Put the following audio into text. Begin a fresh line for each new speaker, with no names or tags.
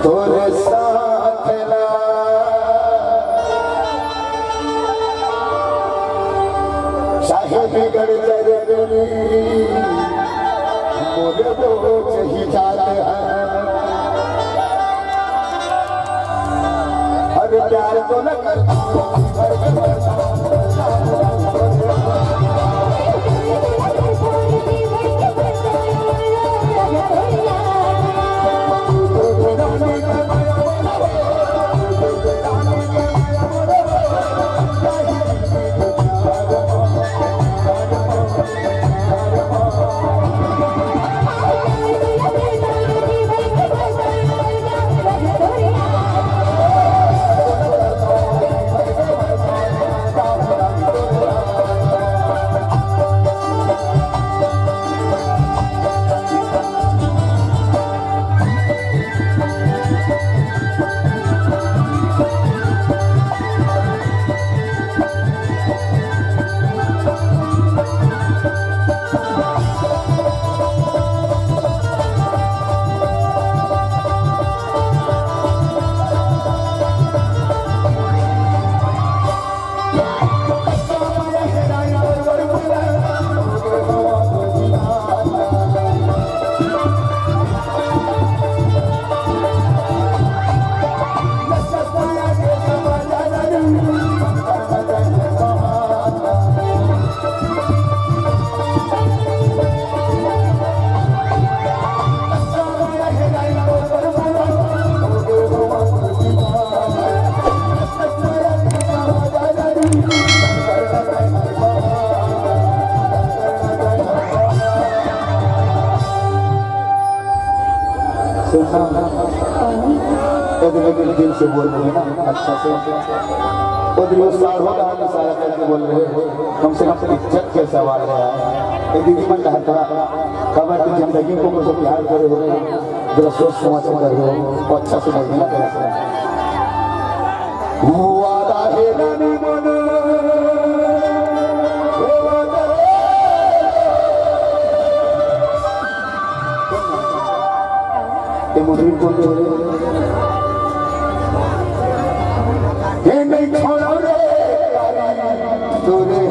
तोरे साथ ला चाहे बिगड़ जरूरी मोरे बोझ ही जात है हर प्यार तो न करता दिल से बोल रहे हैं ना अच्छा से वो दिल साल हो रहा है सारा करके बोल रहे हैं कम से कम इज्जत के सवाल है ये दीदी मन कहता खबर की जिंदगी को कुछ प्यार करे हो रहे जरा सोच समझ कर रहे हो अच्छा से बोलना करें वादा है रानी मन ये मुझे बोल रहे नहीं छोड़ो रे तूने